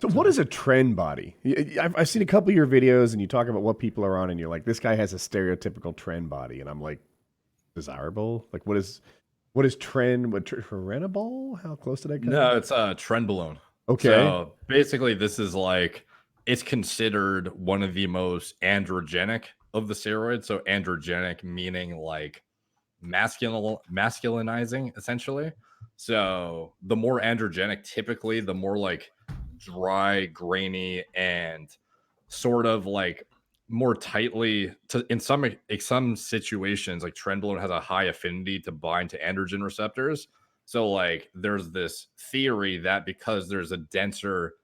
So what is a trend body? I've seen a couple of your videos and you talk about what people are on and you're like, this guy has a stereotypical trend body. And I'm like, desirable? Like what is trend? What trendable? How close did I come? No, it's trenbolone. Okay. So basically, this is like it's considered one of the most androgenic of the steroids. So androgenic meaning like masculinizing, essentially. So the more androgenic, typically, the more like dry, grainy, and sort of like more tightly to in some situations like trenbolone has a high affinity to bind to androgen receptors. So like there's this theory that because there's a denser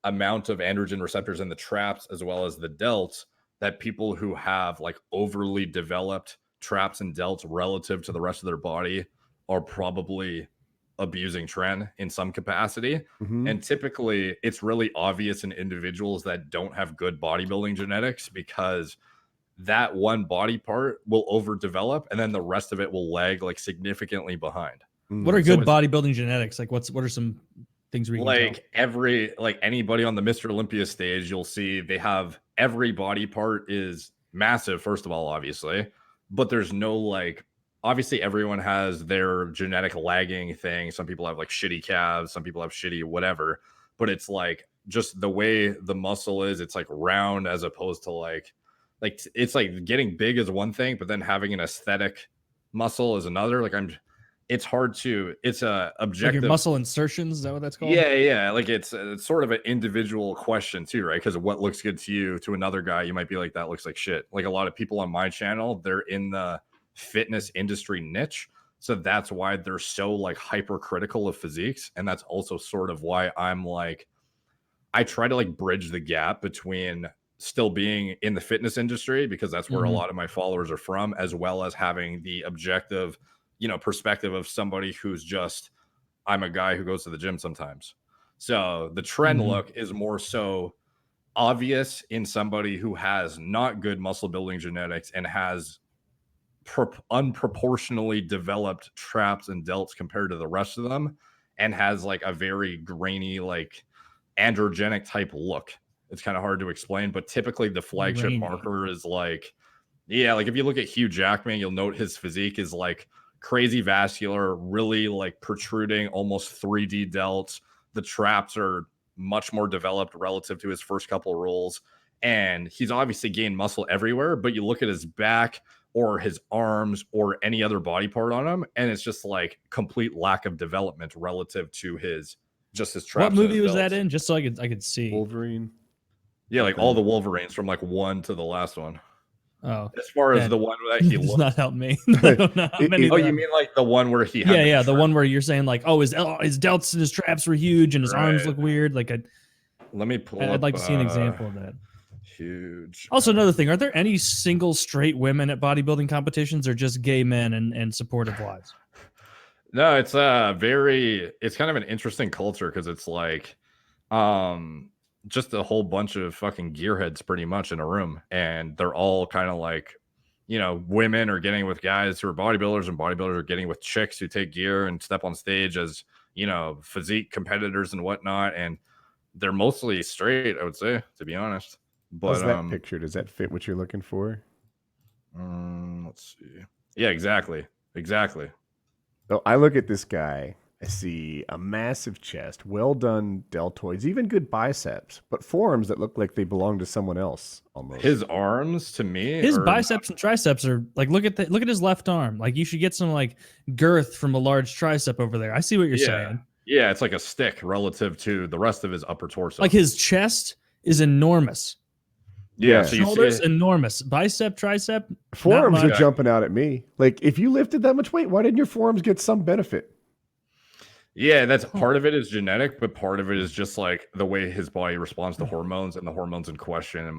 amount of androgen receptors in the traps as well as the delts, that people who have like overly developed traps and delts relative to the rest of their body are probably abusing tren in some capacity. Mm-hmm. And typically it's really obvious in individuals that don't have good bodybuilding genetics because that one body part will overdevelop and then the rest of it will lag like significantly behind. What are Mm. So good it's bodybuilding genetics? Like what are some things we can tell? like anybody on the Mr. Olympia stage, you'll see they have every body part is massive, first of all, obviously, but there's no like obviously everyone has their genetic lagging thing. Some people have like shitty calves, some people have shitty whatever, but it's like just the way the muscle is, it's like round as opposed to like it's like getting big is one thing, but then having an aesthetic muscle is another. Like it's hard to it's a Like your objective. muscle insertions, is that what that's called? Yeah. Like it's sort of an individual question too, right? Because what looks good to you to another guy, you might be like, that looks like shit. Like a lot of people on my channel, they're in the fitness industry niche. So that's why they're so like hypercritical of physiques. And that's also sort of why I'm like, I try to like bridge the gap between still being in the fitness industry because that's where a lot of my followers are from, as well as having the objective, perspective of somebody who's just I'm a guy who goes to the gym sometimes. So the trend look is more so obvious in somebody who has not good muscle building genetics and has unproportionally developed traps and delts compared to the rest of them and has like a very grainy, like androgenic type look. It's kind of hard to explain, but typically the flagship Grainy. marker is like, yeah, like if you look at Hugh Jackman, you'll note his physique is like crazy vascular, really like protruding, almost 3D delts. The traps are much more developed relative to his first couple of rolls. And he's obviously gained muscle everywhere, but you look at his back or his arms or any other body part on him, and it's just like complete lack of development relative to his traps. What and movie his was that delts. in? Just so I could see. Wolverine. Yeah, like all the Wolverines from like 1 to the last one. Oh, As far as the one that he does looked. not help me. I don't know how many. Oh, you mean like the one where he had Yeah, the one where you're saying like, oh, his delts and his traps were huge and his arms look weird. Like let me pull I'd up, like to see an example of that. Huge. Also, another thing: are there any single straight women at bodybuilding competitions, or just gay men and supportive wives? No, it's it's kind of an interesting culture because it's like, just a whole bunch of fucking gearheads pretty much in a room, and they're all kind of like, women are getting with guys who are bodybuilders, and bodybuilders are getting with chicks who take gear and step on stage as physique competitors and whatnot, and they're mostly straight, I would say, to be honest. But How's that picture? Does that fit what you're looking for? Let's see. Yeah, exactly. So I look at this guy. I see a massive chest, well done deltoids, even good biceps, but forearms that look like they belong to someone else almost. His arms, to me, his biceps and triceps are like look at his left arm. Like you should get some like girth from a large tricep over there. I see what you're saying. Yeah, it's like a stick relative to the rest of his upper torso. Like his chest is enormous. Yeah, so shoulders enormous, bicep, tricep. Forearms are jumping out at me. Like if you lifted that much weight, why didn't your forearms get some benefit? Yeah, that's part of it is genetic, but part of it is just like the way his body responds to hormones and the hormones in question, in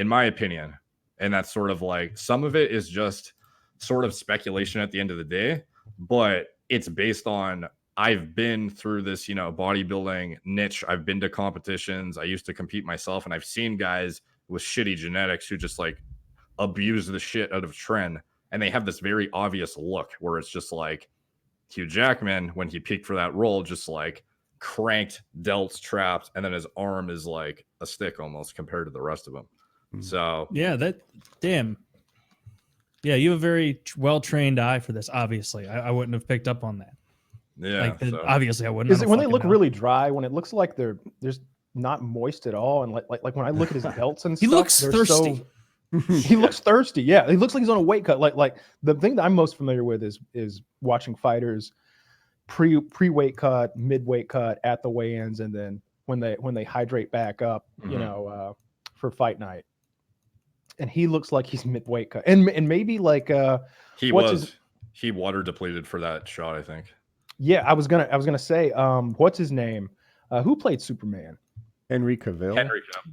my opinion. And that's sort of like some of it is just sort of speculation at the end of the day, but it's based on I've been through this, bodybuilding niche. I've been to competitions. I used to compete myself, and I've seen guys with shitty genetics who just like abuse the shit out of tren, and they have this very obvious look where it's just like Hugh Jackman, when he peaked for that role, just like cranked, delts, trapped, and then his arm is like a stick almost compared to the rest of him. So yeah, damn. Yeah, you have a very well trained eye for this. Obviously, I wouldn't have picked up on that. yeah, Obviously I wouldn't. Is it when they look really dry, when it looks like there's not moist at all, and like when I look at his belts and He stuff, looks they're thirsty. He looks thirsty. Yeah, he looks like he's on a weight cut. Like the thing that I'm most familiar with is watching fighters pre weight cut, mid weight cut, at the weigh-ins, and then when they hydrate back up, you know, for fight night. And he looks like he's mid weight cut, and maybe like he water depleted for that shot, I think. Yeah, I was gonna say, what's his name? Who played Superman? Henry Cavill.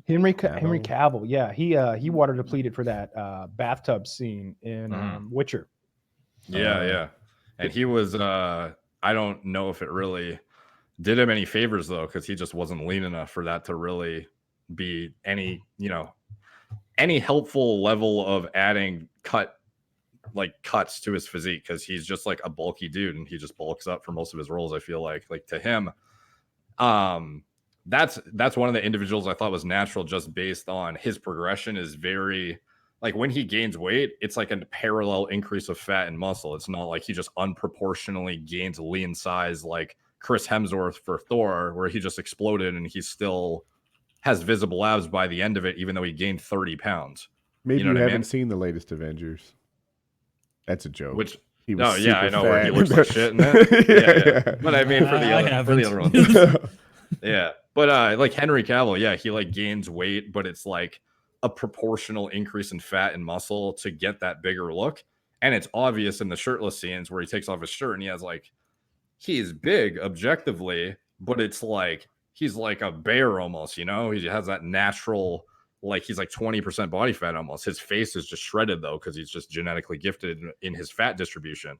Henry Cavill. Yeah, he water depleted for that bathtub scene in Witcher. Yeah. And he was I don't know if it really did him any favors though, because he just wasn't lean enough for that to really be any helpful level of adding cuts to his physique, because he's just like a bulky dude and he just bulks up for most of his roles. I feel like to him, that's one of the individuals I thought was natural, just based on his progression is very, like, when he gains weight, it's like a parallel increase of fat and muscle. It's not like he just unproportionally gains lean size like Chris Hemsworth for Thor, where he just exploded and he still has visible abs by the end of it, even though he gained 30 pounds. Maybe you haven't seen the latest Avengers. That's a joke. Which he was I know fat. where he looks like shit in that. Yeah. But I mean for the other one. Yeah. But like Henry Cavill, yeah, he like gains weight, but it's like a proportional increase in fat and muscle to get that bigger look. And it's obvious in the shirtless scenes where he takes off his shirt and he is big objectively, but it's like he's like a bear almost, you know? He has that natural, like he's like 20% body fat almost. His face is just shredded though, because he's just genetically gifted in his fat distribution.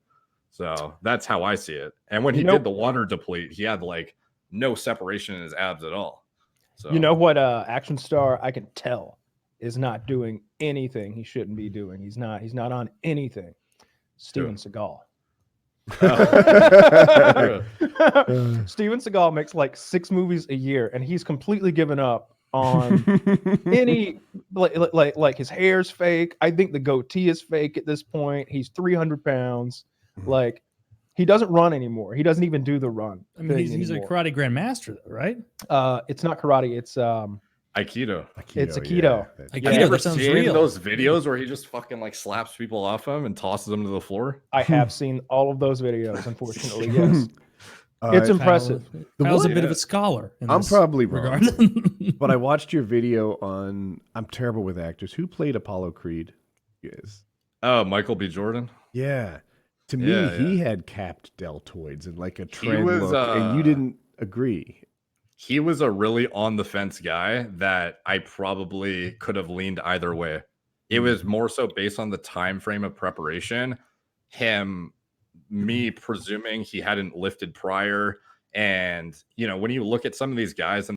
So that's how I see it. And when he did the water deplete, he had like no separation in his abs at all. So you know what action star I can tell is not doing anything he shouldn't be doing. He's not on anything. Steven Seagal. Steven Seagal makes like 6 movies a year, and he's completely given up on any like his hair's fake. I think the goatee is fake at this point. He's 300 pounds. Like, he doesn't run anymore. He doesn't even do the run. I mean, he's a karate grandmaster, though, right? It's not karate. It's Aikido. It's Aikido. Yeah. Have you ever seen those videos where he just fucking like slaps people off him and tosses them to the floor? I have seen all of those videos, unfortunately. Yes. It's impressive. Kyle's a bit of a scholar. I'm probably wrong, but I watched your video on. I'm terrible with actors. Who played Apollo Creed? Yes. Oh, Michael B. Jordan. Yeah. To me, he had capped deltoids and like a trend look, and you didn't agree. He was a really on the fence guy that I probably could have leaned either way. It was more so based on the time frame of preparation. Me presuming he hadn't lifted prior, and when you look at some of these guys and